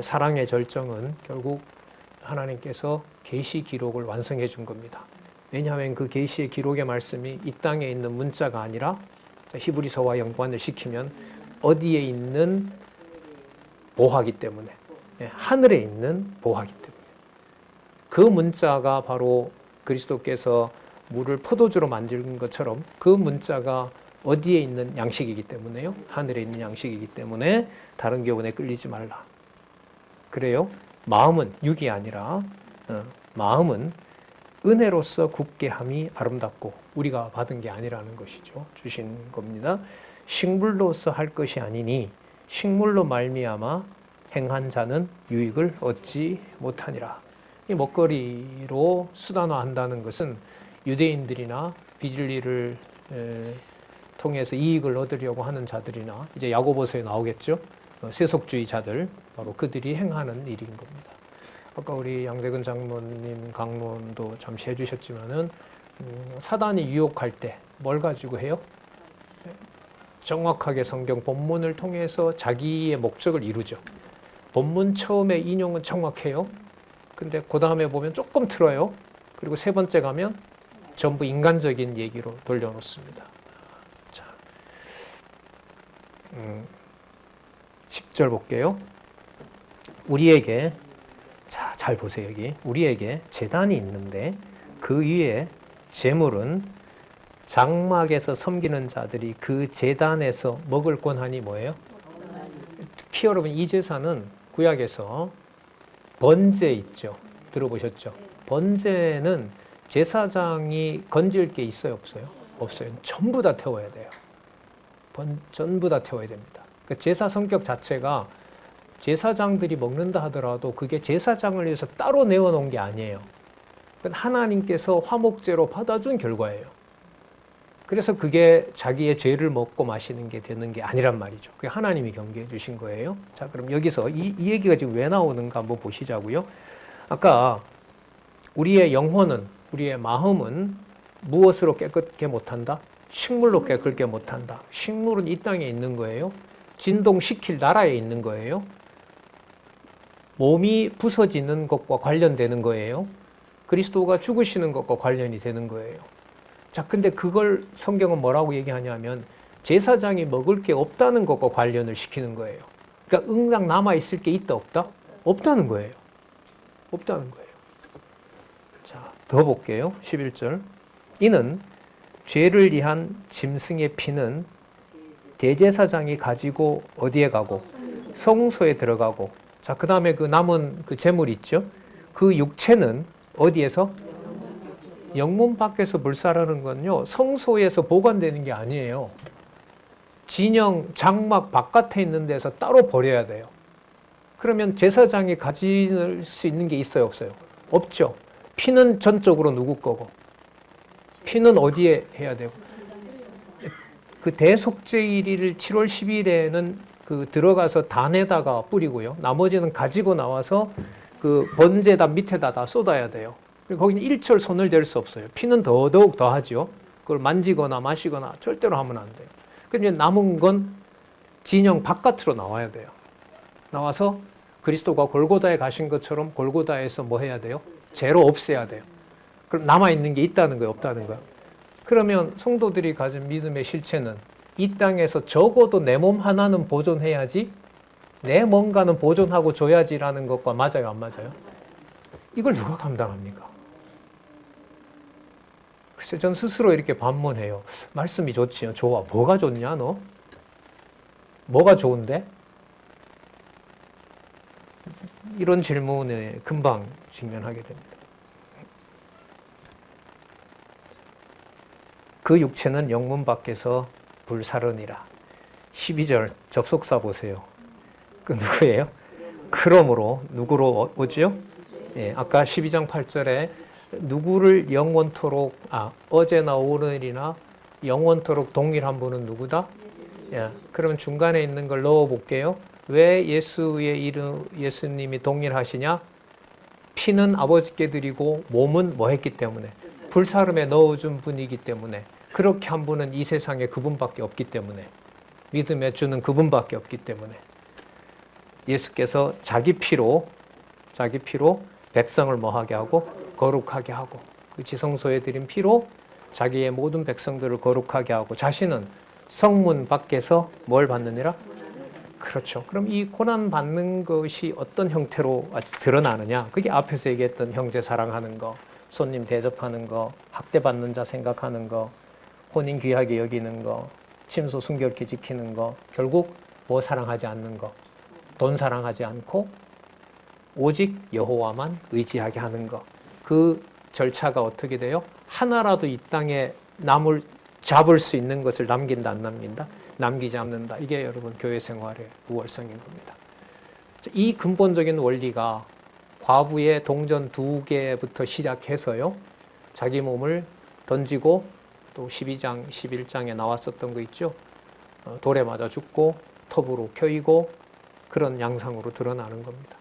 사랑의 절정은 결국 하나님께서 계시 기록을 완성해 준 겁니다. 왜냐하면 그 계시의 기록의 말씀이 이 땅에 있는 문자가 아니라 히브리서와 연관을 시키면 어디에 있는 보화기 때문에, 하늘에 있는 보화기 때문에, 그 문자가 바로 그리스도께서 물을 포도주로 만든 것처럼 그 문자가 어디에 있는 양식이기 때문에요. 하늘에 있는 양식이기 때문에 다른 교훈에 끌리지 말라. 그래요. 마음은 육이 아니라 마음은 은혜로서 굳게 함이 아름답고, 우리가 받은 게 아니라는 것이죠. 주신 겁니다. 식물로서 할 것이 아니니 식물로 말미암아 행한 자는 유익을 얻지 못하니라. 이 먹거리로 수단화한다는 것은 유대인들이나 비진리를 통해서 이익을 얻으려고 하는 자들이나, 이제 야고보서에 나오겠죠. 세속주의자들, 바로 그들이 행하는 일인 겁니다. 아까 우리 양대근 장로님 강론도 잠시 해주셨지만은 사단이 유혹할 때 뭘 가지고 해요? 정확하게 성경 본문을 통해서 자기의 목적을 이루죠. 본문 처음에 인용은 정확해요. 근데 그 다음에 보면 조금 틀어요. 그리고 세 번째 가면 전부 인간적인 얘기로 돌려놓습니다. 자, 10절 볼게요. 우리에게, 자, 잘 보세요. 여기 우리에게 제단이 있는데 그 위에 제물은 장막에서 섬기는 자들이 그 제단에서 먹을 권한이 뭐예요? 특히 여러분, 이 제사는 구약에서 번제 있죠. 들어보셨죠? 번제는 제사장이 건질 게 있어요, 없어요? 없어요. 전부 다 태워야 돼요. 전부 다 태워야 됩니다. 그러니까 제사 성격 자체가 제사장들이 먹는다 하더라도 그게 제사장을 위해서 따로 내어놓은 게 아니에요. 하나님께서 화목제로 받아준 결과예요. 그래서 그게 자기의 죄를 먹고 마시는 게 되는 게 아니란 말이죠. 그게 하나님이 경계해 주신 거예요. 자, 그럼 여기서 이 얘기가 지금 왜 나오는가 한번 보시자고요. 아까 우리의 영혼은, 우리의 마음은 무엇으로 깨끗게 못한다? 식물로 깨끗게 못한다. 식물은 이 땅에 있는 거예요. 진동시킬 나라에 있는 거예요. 몸이 부서지는 것과 관련되는 거예요. 그리스도가 죽으시는 것과 관련이 되는 거예요. 자, 근데 그걸 성경은 뭐라고 얘기하냐면 제사장이 먹을 게 없다는 것과 관련을 시키는 거예요. 그러니까 응당 남아있을 게 있다 없다? 없다는 거예요. 없다는 거예요. 자, 더 볼게요. 11절. 이는 죄를 위한 짐승의 피는 대제사장이 가지고 어디에 가고? 성소에 들어가고. 자, 그 다음에 그 남은 그 제물 있죠? 그 육체는 어디에서? 영문 밖에서 불사르는 건요, 성소에서 보관되는 게 아니에요. 진영, 장막 바깥에 있는 데서 따로 버려야 돼요. 그러면 제사장이 가질 수 있는 게 있어요, 없어요? 없죠. 피는 전적으로 누구 거고? 피는 어디에 해야 되고? 그 대속죄일일 7월 10일에는 그 들어가서 단에다가 뿌리고요. 나머지는 가지고 나와서 그 번제단 밑에다 다 쏟아야 돼요. 거기는 일철 손을 댈 수 없어요. 피는 더더욱 더하죠. 그걸 만지거나 마시거나 절대로 하면 안 돼요. 근데 남은 건 진영 바깥으로 나와야 돼요. 나와서 그리스도가 골고다에 가신 것처럼 골고다에서 뭐 해야 돼요? 죄로 없애야 돼요. 그럼 남아있는 게 있다는 거예요, 없다는 거예요? 그러면 성도들이 가진 믿음의 실체는 이 땅에서 적어도 내 몸 하나는 보존해야지, 내 뭔가는 보존하고 줘야지라는 것과 맞아요, 안 맞아요? 이걸 누가 감당합니까? 글쎄, 전 스스로 이렇게 반문해요. 말씀이 좋지요. 좋아. 뭐가 좋냐, 너? 뭐가 좋은데? 이런 질문에 금방 직면하게 됩니다. 그 육체는 영문 밖에서 불사르니라. 12절 접속사 보세요. 그 누구예요? 그러므로 누구로 오죠? 예, 아까 12장 8절에 누구를 영원토록 어제나 오늘이나 영원토록 동일한 분은 누구다? 예, 그러면 중간에 있는 걸 넣어 볼게요. 왜 예수의 이름 예수님이 동일하시냐? 피는 아버지께 드리고 몸은 뭐 했기 때문에 불사름에 넣어준 분이기 때문에 그렇게 한 분은 이 세상에 그분밖에 없기 때문에 믿음의 주는 그분밖에 없기 때문에 예수께서 자기 피로 백성을 뭐하게 하고 거룩하게 하고 그 지성소에 드린 피로 자기의 모든 백성들을 거룩하게 하고 자신은 성문 밖에서 뭘 받느니라? 그렇죠. 그럼 이 고난 받는 것이 어떤 형태로 드러나느냐? 그게 앞에서 얘기했던 형제 사랑하는 거, 손님 대접하는 거, 학대받는 자 생각하는 거, 혼인 귀하게 여기는 거, 침소 순결케 지키는 거, 결국 뭐 사랑하지 않는 거, 돈 사랑하지 않고 오직 여호와만 의지하게 하는 거. 그 절차가 어떻게 돼요? 하나라도 이 땅에 남을 잡을 수 있는 것을 남긴다, 안 남긴다? 남기지 않는다. 이게 여러분 교회 생활의 우월성인 겁니다. 이 근본적인 원리가 과부의 동전 2개부터 시작해서요. 자기 몸을 던지고 또 12장, 11장에 나왔었던 거 있죠. 돌에 맞아 죽고 톱으로 켜이고 그런 양상으로 드러나는 겁니다.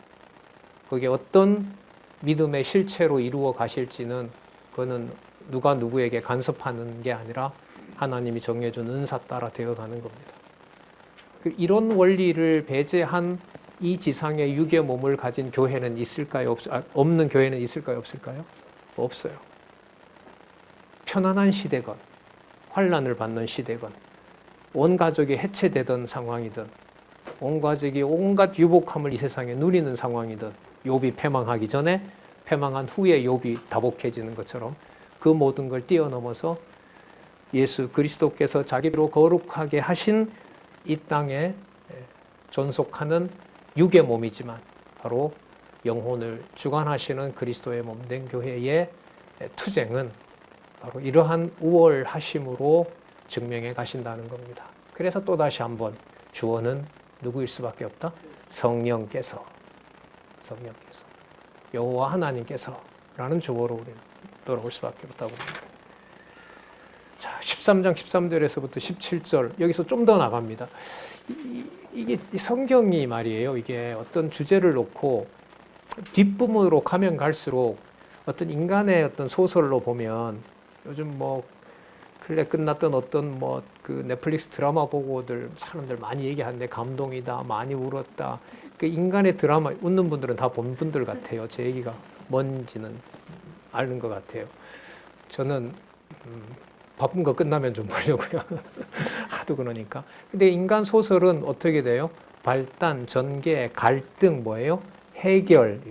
그게 어떤 믿음의 실체로 이루어 가실지는 그거는 누가 누구에게 간섭하는 게 아니라 하나님이 정해준 은사 따라 되어가는 겁니다. 이런 원리를 배제한 이 지상의 육의 몸을 가진 교회는 있을까요? 없는 교회는 있을까요? 없을까요? 없어요. 편안한 시대건, 환난을 받는 시대건, 온 가족이 해체되던 상황이든, 온 가족이 온갖 유복함을 이 세상에 누리는 상황이든, 욥이 패망하기 전에 패망한 후에 욥이 다복해지는 것처럼 그 모든 걸 뛰어넘어서 예수 그리스도께서 자기로 거룩하게 하신 이 땅에 존속하는 육의 몸이지만 바로 영혼을 주관하시는 그리스도의 몸된 교회의 투쟁은 바로 이러한 우월하심으로 증명해 가신다는 겁니다. 그래서 또다시 한번 주어는 누구일 수밖에 없다? 성령께서 여호와 하나님께서 라는 주어로 우리는 돌아올 수밖에 없다고 봅니다. 자, 13장 13절에서부터 17절 여기서 좀 더 나갑니다. 이게 성경이 말이에요. 이게 어떤 주제를 놓고 뒷부분으로 가면 갈수록 어떤 인간의 어떤 소설로 보면 요즘 뭐 근래 끝났던 어떤 뭐 그 넷플릭스 드라마 보고들 사람들 많이 얘기하는데 감동이다, 많이 울었다. 그 인간의 드라마 웃는 분들은 다 본 분들 같아요. 제 얘기가 뭔지는 아는 것 같아요. 저는 바쁜 거 끝나면 좀 보려고요. 하도 그러니까. 근데 인간 소설은 어떻게 돼요? 발단, 전개, 갈등 뭐예요? 해결,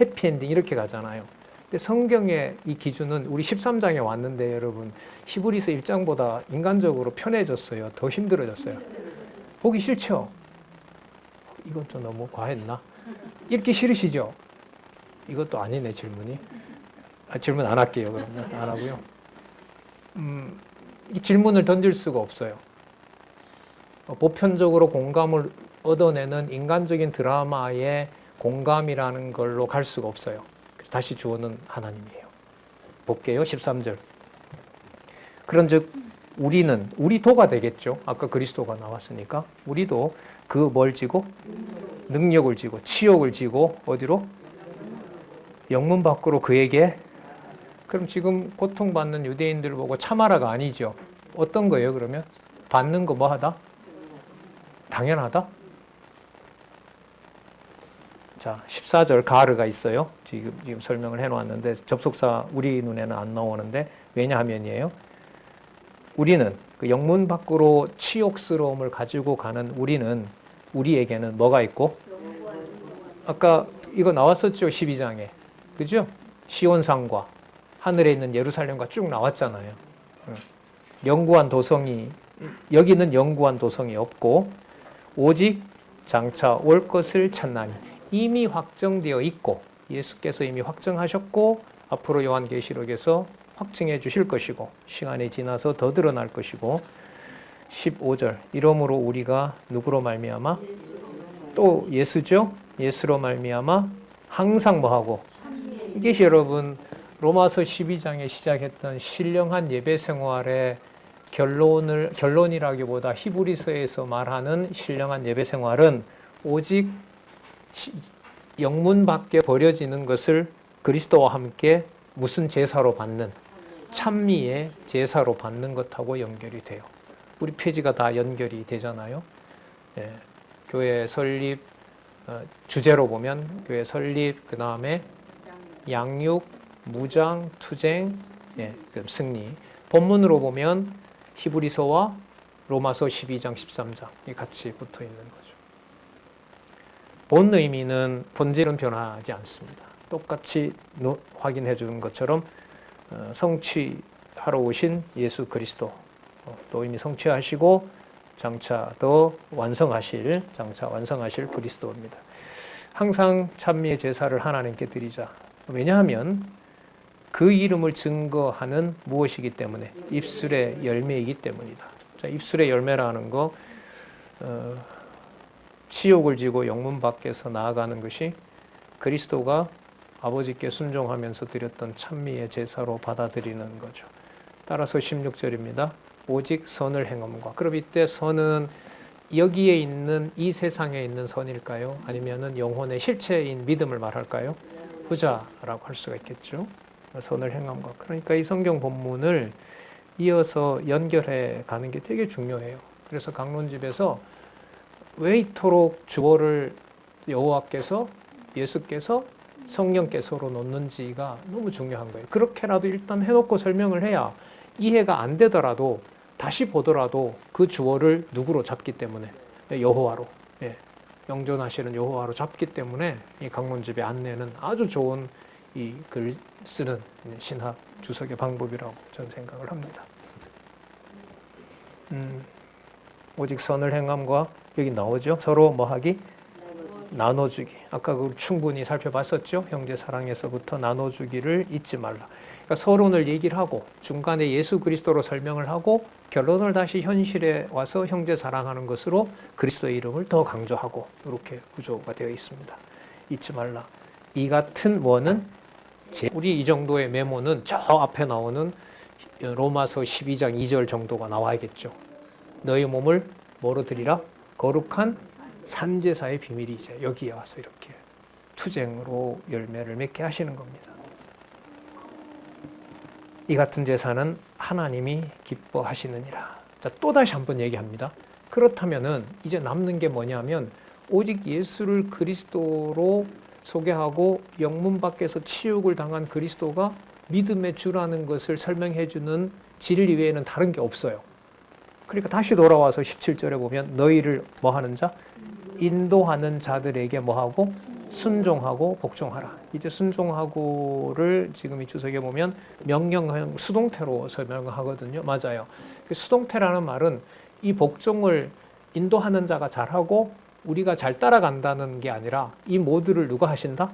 해피엔딩 이렇게 가잖아요. 근데 성경의 이 기준은 우리 13장에 왔는데 여러분 히브리서 1장보다 인간적으로 편해졌어요. 더 힘들어졌어요. 보기 싫죠? 이건 좀 너무 과했나? 읽기 싫으시죠? 이것도 아니네 질문이. 질문 안 할게요. 그러면 안 하고요. 이 질문을 던질 수가 없어요. 보편적으로 공감을 얻어내는 인간적인 드라마의 공감이라는 걸로 갈 수가 없어요. 다시 주어는 하나님이에요. 볼게요. 13절. 그런즉 우리는 우리도가 되겠죠. 아까 그리스도가 나왔으니까 우리도 그 뭘 지고 능력을 지고 치욕을 지고 어디로 영문 밖으로 그에게. 그럼 지금 고통받는 유대인들을 보고 참아라가 아니죠. 어떤 거예요? 그러면 받는 거 뭐 하다? 당연하다? 자, 14절 가르가 있어요. 지금 설명을 해놓았는데 접속사 우리 눈에는 안 나오는데 왜냐하면이에요. 우리는 그 영문 밖으로 치욕스러움을 가지고 가는 우리에게는 뭐가 있고? 아까 이거 나왔었죠. 12장에. 그죠? 시온산과 하늘에 있는 예루살렘과 쭉 나왔잖아요. 여기는 영구한 도성이 없고 오직 장차 올 것을 찾나니 이미 확정되어 있고 예수께서 이미 확정하셨고 앞으로 요한계시록에서 확증해 주실 것이고 시간이 지나서 더 드러날 것이고 15절 이러므로 우리가 누구로 말미암아? 또 예수죠. 예수로 말미암아 항상 뭐하고? 이것이 여러분 로마서 12장에 시작했던 신령한 예배 생활의 결론이라기보다 히브리서에서 말하는 신령한 예배 생활은 오직 영문 밖에 버려지는 것을 그리스도와 함께 무슨 제사로 받는 찬미의 제사로 받는 것하고 연결이 돼요. 우리 표지가 다 연결이 되잖아요. 예, 교회 설립 주제로 보면 교회 설립 그 다음에 양육, 무장, 투쟁, 예, 승리. 본문으로 보면 히브리서와 로마서 12장, 13장이 같이 붙어 있는 거죠. 본 의미는 본질은 변하지 않습니다. 똑같이 확인해 주는 것처럼 성취하러 오신 예수 그리스도 또 이미 성취하시고 장차 완성하실 그리스도입니다. 항상 찬미의 제사를 하나님께 드리자. 왜냐하면 그 이름을 증거하는 무엇이기 때문에? 입술의 열매이기 때문이다. 자, 입술의 열매라는 거 치욕을 지고 영문 밖에서 나아가는 것이 그리스도가 아버지께 순종하면서 드렸던 찬미의 제사로 받아들이는 거죠. 따라서 16절입니다. 오직 선을 행함과. 그럼 이때 선은 여기에 있는 이 세상에 있는 선일까요? 아니면은 영혼의 실체인 믿음을 말할까요? 부자라고 할 수가 있겠죠. 선을 행함과. 그러니까 이 성경 본문을 이어서 연결해 가는 게 되게 중요해요. 그래서 강론집에서 왜 이토록 주어를 여호와께서 예수께서 성령께서로 놓는지가 너무 중요한 거예요. 그렇게라도 일단 해놓고 설명을 해야 이해가 안 되더라도 다시 보더라도 그 주어를 누구로 잡기 때문에 여호와로 영존하시는 여호와로 잡기 때문에 이 강론집의 안내는 아주 좋은 이 글 쓰는 신학 주석의 방법이라고 저는 생각을 합니다. 오직 선을 행함과 여기 나오죠. 서로 뭐하기? 나눠주기. 아까 그걸 충분히 살펴봤었죠. 형제 사랑에서부터 나눠주기를 잊지 말라. 그러니까 서론을 얘기를 하고 중간에 예수 그리스도로 설명을 하고 결론을 다시 현실에 와서 형제 사랑하는 것으로 그리스도의 이름을 더 강조하고 이렇게 구조가 되어 있습니다. 잊지 말라. 이 같은 원은 우리 이 정도의 메모는 저 앞에 나오는 로마서 12장 2절 정도가 나와야겠죠. 너희 몸을 뭐로 드리라? 거룩한 산제사의 비밀이 이제 여기에 와서 이렇게 투쟁으로 열매를 맺게 하시는 겁니다. 이 같은 제사는 하나님이 기뻐하시느니라. 자, 또다시 한번 얘기합니다. 그렇다면은 이제 남는 게 뭐냐면 오직 예수를 그리스도로 소개하고 영문 밖에서 치욕을 당한 그리스도가 믿음의 주라는 것을 설명해 주는 진리 외에는 다른 게 없어요. 그러니까 다시 돌아와서 17절에 보면 너희를 뭐 하는 자? 인도하는 자들에게 뭐 하고? 순종하고 복종하라. 이제 순종하고를 지금 이 주석에 보면 명령형 수동태로 설명하거든요. 맞아요. 수동태라는 말은 이 복종을 인도하는 자가 잘하고 우리가 잘 따라간다는 게 아니라 이 모두를 누가 하신다?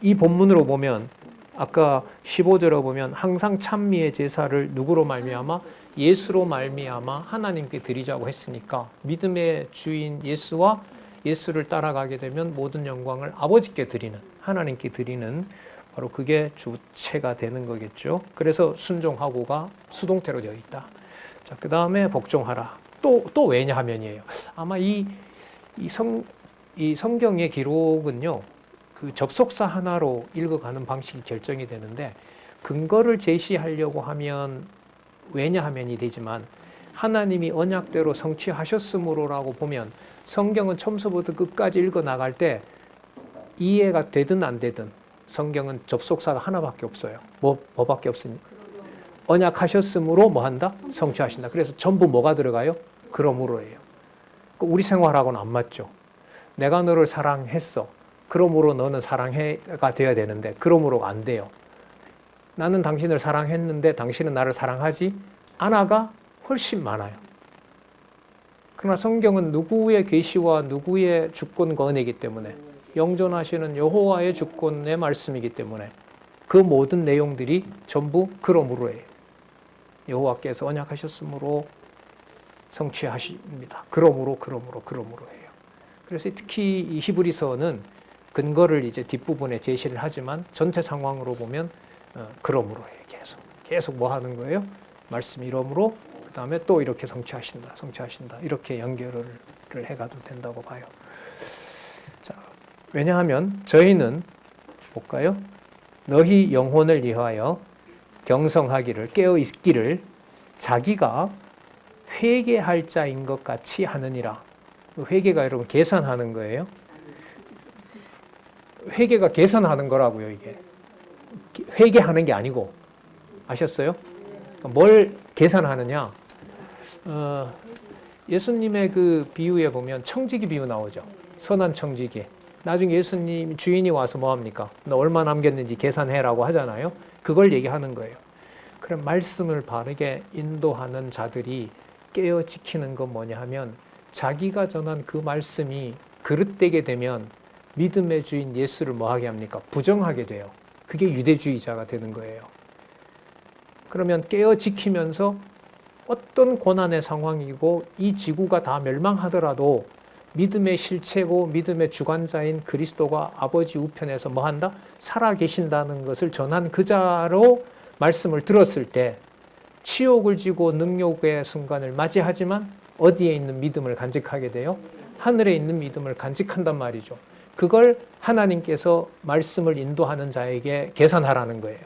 이 본문으로 보면 아까 15절에 보면 항상 찬미의 제사를 누구로 말미암아? 예수로 말미암아 하나님께 드리자고 했으니까 믿음의 주인 예수와 예수를 따라가게 되면 모든 영광을 아버지께 드리는, 하나님께 드리는 바로 그게 주체가 되는 거겠죠. 그래서 순종하고가 수동태로 되어 있다. 자, 그 다음에 복종하라. 또 왜냐하면이에요. 아마 이 성경의 기록은요, 그 접속사 하나로 읽어가는 방식이 결정이 되는데 근거를 제시하려고 하면 왜냐하면이 되지만 하나님이 언약대로 성취하셨으므로라고 보면 성경은 처음부터 끝까지 읽어 나갈 때 이해가 되든 안 되든 성경은 접속사가 하나밖에 없어요. 뭐밖에 없습니까? 언약하셨으므로 뭐 한다? 성취하신다. 그래서 전부 뭐가 들어가요? 그러므로예요. 우리 생활하고는 안 맞죠. 내가 너를 사랑했어. 그러므로 너는 사랑해가 되어야 되는데 그러므로 안 돼요. 나는 당신을 사랑했는데 당신은 나를 사랑하지 않아가 훨씬 많아요. 그러나 성경은 누구의 계시와 누구의 주권과 은혜이기 때문에 영존하시는 여호와의 주권의 말씀이기 때문에 그 모든 내용들이 전부 그러므로예요. 여호와께서 언약하셨으므로 성취하십니다. 그러므로예요. 그래서 특히 이 히브리서는 근거를 이제 뒷부분에 제시를 하지만 전체 상황으로 보면 그러므로예요. 계속 뭐 하는 거예요? 말씀 이러므로 그 다음에 또 이렇게 성취하신다 이렇게 연결을 해가도 된다고 봐요. 자, 왜냐하면 저희는 볼까요? 너희 영혼을 위하여 경성하기를 깨어 있기를 자기가 회개할 자인 것 같이 하느니라. 회개가 여러분 계산하는 거예요. 회개가 계산하는 거라고요. 이게 회개하는 게 아니고 아셨어요? 뭘 계산하느냐? 예수님의 그 비유에 보면 청지기 비유 나오죠. 선한 청지기. 나중에 예수님 주인이 와서 뭐 합니까? 너 얼마 남겼는지 계산해라고 하잖아요. 그걸 얘기하는 거예요. 그럼 말씀을 바르게 인도하는 자들이 깨어 지키는 건 뭐냐 하면 자기가 전한 그 말씀이 그릇되게 되면 믿음의 주인 예수를 뭐 하게 합니까? 부정하게 돼요. 그게 유대주의자가 되는 거예요. 그러면 깨어 지키면서 어떤 고난의 상황이고 이 지구가 다 멸망하더라도 믿음의 실체고 믿음의 주관자인 그리스도가 아버지 우편에서 뭐 한다? 살아 계신다는 것을 전한 그 자로 말씀을 들었을 때 치욕을 지고 능욕의 순간을 맞이하지만 어디에 있는 믿음을 간직하게 돼요? 하늘에 있는 믿음을 간직한단 말이죠. 그걸 하나님께서 말씀을 인도하는 자에게 계산하라는 거예요.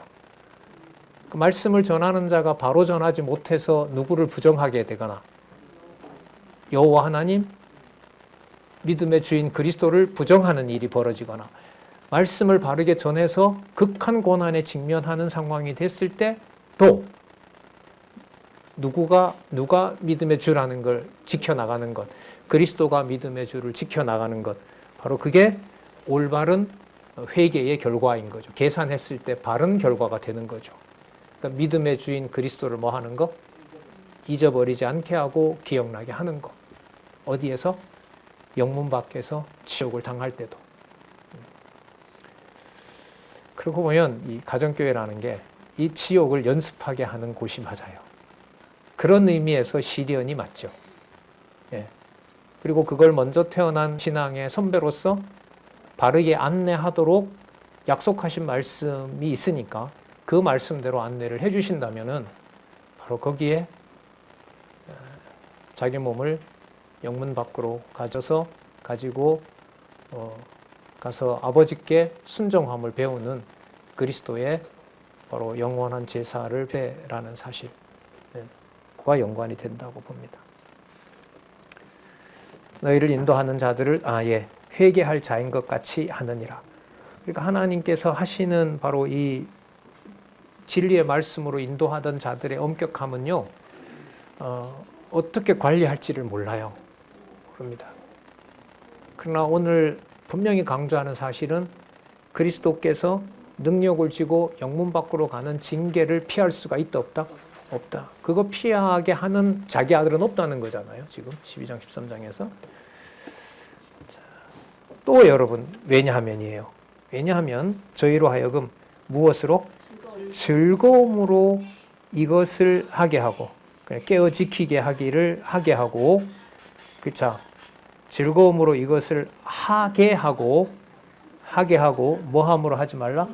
그 말씀을 전하는 자가 바로 전하지 못해서 누구를 부정하게 되거나 여호와 하나님, 믿음의 주인 그리스도를 부정하는 일이 벌어지거나 말씀을 바르게 전해서 극한 고난에 직면하는 상황이 됐을 때 또 누가 믿음의 주라는 걸 지켜나가는 것, 그리스도가 믿음의 주를 지켜나가는 것, 바로 그게 올바른 회개의 결과인 거죠. 계산했을 때 바른 결과가 되는 거죠. 그러니까 믿음의 주인 그리스도를 뭐 하는 거? 잊어버리지 않게 하고 기억나게 하는 거. 어디에서? 영문 밖에서 지옥을 당할 때도. 그러고 보면 이 가정교회라는 게 이 지옥을 연습하게 하는 곳이 맞아요. 그런 의미에서 시리언이 맞죠. 예. 그리고 그걸 먼저 태어난 신앙의 선배로서 바르게 안내하도록 약속하신 말씀이 있으니까 그 말씀대로 안내를 해주신다면은 바로 거기에 자기 몸을 영문 밖으로 가지고 가서 아버지께 순종함을 배우는 그리스도의 바로 영원한 제사를 배라는 사실과 연관이 된다고 봅니다. 너희를 인도하는 자들을 회개할 자인 것 같이 하느니라. 그러니까 하나님께서 하시는 바로 이 진리의 말씀으로 인도하던 자들의 엄격함은요, 어떻게 관리할지를 몰라요. 모릅니다. 그러나 오늘 분명히 강조하는 사실은 그리스도께서 능력을 쥐고 영문 밖으로 가는 징계를 피할 수가 있다 없다? 없다. 그거 피하게 하는 자기 아들은 없다는 거잖아요. 지금 12장 13장에서. 또 여러분 왜냐하면이에요. 왜냐하면 저희로 하여금 무엇으로? 즐거움으로 이것을 하게 하고 깨어 지키게 하게 하고 그렇죠. 즐거움으로 이것을 하게 하고 뭐 함으로 하지 말라?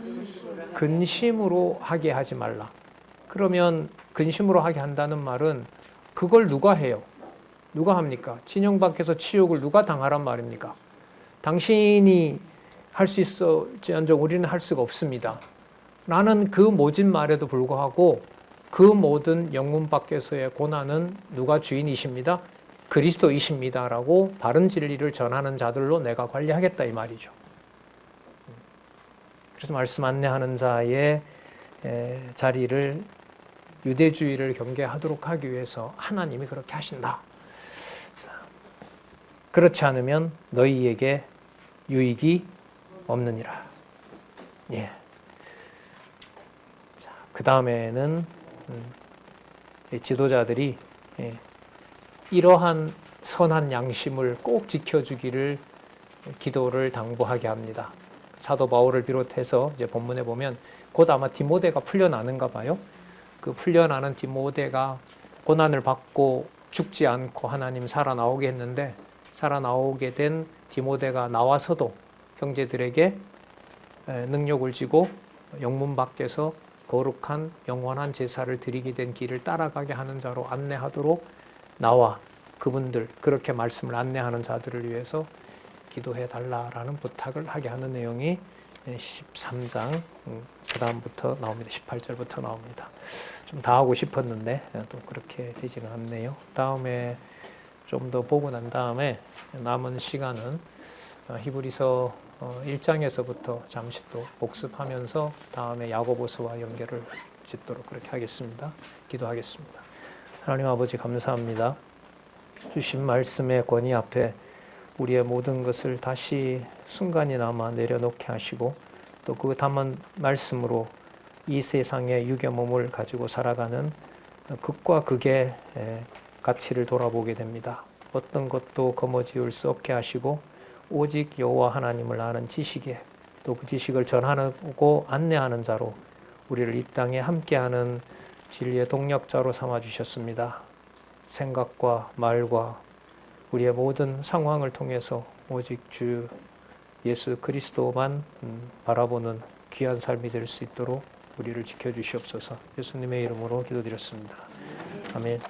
근심으로 하게 하지 말라. 그러면 근심으로 하게 한다는 말은 그걸 누가 해요? 누가 합니까? 진영 밖에서 치욕을 누가 당하란 말입니까? 당신이 할 수 있을지언정 우리는 할 수가 없습니다. 나는 그 모진 말에도 불구하고 그 모든 영문 밖에서의 고난은 누가 주인이십니다? 그리스도이십니다라고 바른 진리를 전하는 자들로 내가 관리하겠다 이 말이죠. 그래서 말씀 안내하는 자의 자리를 유대주의를 경계하도록 하기 위해서 하나님이 그렇게 하신다. 그렇지 않으면 너희에게 유익이 없느니라. 예. 자, 그 다음에는 지도자들이 이러한 선한 양심을 꼭 지켜주기를 기도를 당부하게 합니다. 사도 바울을 비롯해서 이제 본문에 보면 곧 아마 디모데가 풀려나는가 봐요. 그 풀려나는 디모데가 고난을 받고 죽지 않고 하나님 살아나오게 했는데 살아나오게 된 디모데가 나와서도 형제들에게 능력을 지고 영문 밖에서 거룩한 영원한 제사를 드리게 된 길을 따라가게 하는 자로 안내하도록 나와 그분들 그렇게 말씀을 안내하는 자들을 위해서 기도해 달라라는 부탁을 하게 하는 내용이 13장 그 다음부터 나옵니다. 18절부터 나옵니다. 좀 다 하고 싶었는데 또 그렇게 되지는 않네요. 다음에 좀 더 보고 난 다음에 남은 시간은 히브리서 1장에서부터 잠시 또 복습하면서 다음에 야고보서와 연결을 짓도록 그렇게 하겠습니다. 기도하겠습니다. 하나님 아버지 감사합니다. 주신 말씀의 권위 앞에 우리의 모든 것을 다시 순간이나마 내려놓게 하시고 또 그 담은 말씀으로 이 세상의 육의 몸을 가지고 살아가는 극과 극의 가치를 돌아보게 됩니다. 어떤 것도 거머쥐울 수 없게 하시고 오직 여호와 하나님을 아는 지식에 또 그 지식을 전하고 안내하는 자로 우리를 이 땅에 함께하는 진리의 동력자로 삼아주셨습니다. 생각과 말과 우리의 모든 상황을 통해서 오직 주 예수 그리스도만 바라보는 귀한 삶이 될 수 있도록 우리를 지켜주시옵소서. 예수님의 이름으로 기도드렸습니다. 아멘.